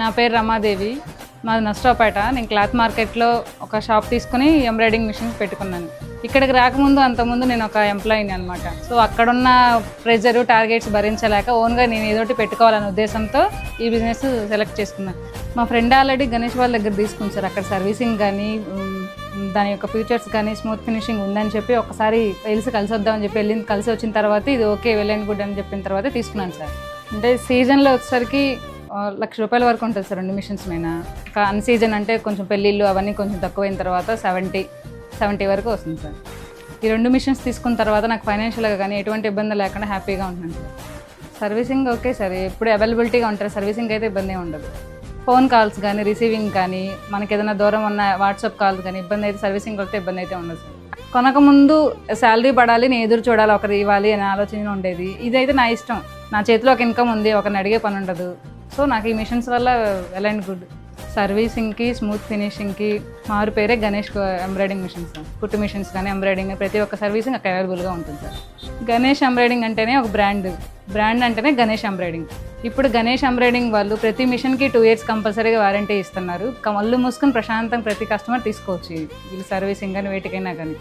నా పేరు రమాదేవి, మాది నష్టపేట. నేను క్లాత్ మార్కెట్లో ఒక షాప్ తీసుకుని ఎంబ్రాయిడింగ్ మిషన్స్ పెట్టుకున్నాను. ఇక్కడికి రాకముందు అంతకుముందు నేను ఒక ఎంప్లాయీని అనమాట. సో అక్కడున్న ప్రెజరు టార్గెట్స్ భరించలేక ఓన్గా నేను ఏదోటి పెట్టుకోవాలనే ఉద్దేశంతో ఈ బిజినెస్ సెలెక్ట్ చేసుకున్నాను. మా ఫ్రెండ్ ఆల్రెడీ గణేష్ వాళ్ళ దగ్గర తీసుకుంది సార్. అక్కడ సర్వీసింగ్ కానీ దాని యొక్క ఫీచర్స్ కానీ స్మూత్ ఫినిషింగ్ ఉందని చెప్పి ఒకసారి కలిసి వద్దామని చెప్పి కలిసి వచ్చిన తర్వాత ఇది ఓకే వెల్ అండ్ గుడ్ అని చెప్పిన తర్వాత తీసుకున్నాను సార్. అంటే సీజన్లో వచ్చేసరికి ₹1,00,000 వరకు ఉంటుంది సార్ 2 మిషన్స్ మీద. అన్ సీజన్ అంటే కొంచెం పెళ్ళిళ్ళు అవన్నీ కొంచెం తక్కువైన తర్వాత 70 వరకు వస్తుంది సార్. ఈ 2 మిషన్స్ తీసుకున్న తర్వాత నాకు ఫైనాన్షియల్గా కానీ ఎటువంటి ఇబ్బంది లేకుండా హ్యాపీగా ఉంటున్నాను సార్. సర్వీసింగ్ ఓకే సార్, ఎప్పుడు అవైలబిలిటీగా ఉంటారు. సర్వీసింగ్ అయితే ఇబ్బంది ఉండదు. ఫోన్ కాల్స్ కానీ రిసీవింగ్ కానీ మనకి ఏదైనా దూరం ఉన్న వాట్సాప్ కాల్స్ కానీ ఇబ్బంది అయితే, సర్వీసింగ్ అయితే ఇబ్బంది అయితే ఉండదు సార్. కొనకముందు శాలరీ పడాలి, నేను ఎదురు చూడాలి, ఒకరు ఇవ్వాలి అనే ఆలోచన ఉండేది. ఇదైతే నా ఇష్టం, నా చేతిలో ఒక ఇన్కమ్ ఉంది, ఒకరిని అడిగే పని ఉండదు. సో నాకు ఈ మిషన్స్ వల్ల వెల్ అండ్ గుడ్. సర్వీసింగ్కి స్మూత్ ఫినిషింగ్కి మారు పేరే గణేష్ ఎంబ్రాయిడింగ్ మిషన్స్ సార్. కుట్టు మిషన్స్ కానీ ఎంబ్రాయిడింగ్ ప్రతి ఒక్క సర్వీసింగ్ అక్కడ అవైలబుల్గా ఉంటుంది సార్. గణేష్ ఎంబ్రాయిడింగ్ అంటేనే ఒక బ్రాండ్ అంటేనే గణేష్ ఎంబ్రాయిడింగ్. ఇప్పుడు గణేష్ ఎంబ్రాయిడింగ్ వాళ్ళు ప్రతి మిషన్కి 2 years కంపల్సరీగా వారంటీ ఇస్తున్నారు. కళ్ళు మూసుకొని ప్రశాంతంగా ప్రతి కస్టమర్ తీసుకోవచ్చు వీళ్ళు సర్వీసింగ్ కానీ వేటికైనా కానీ.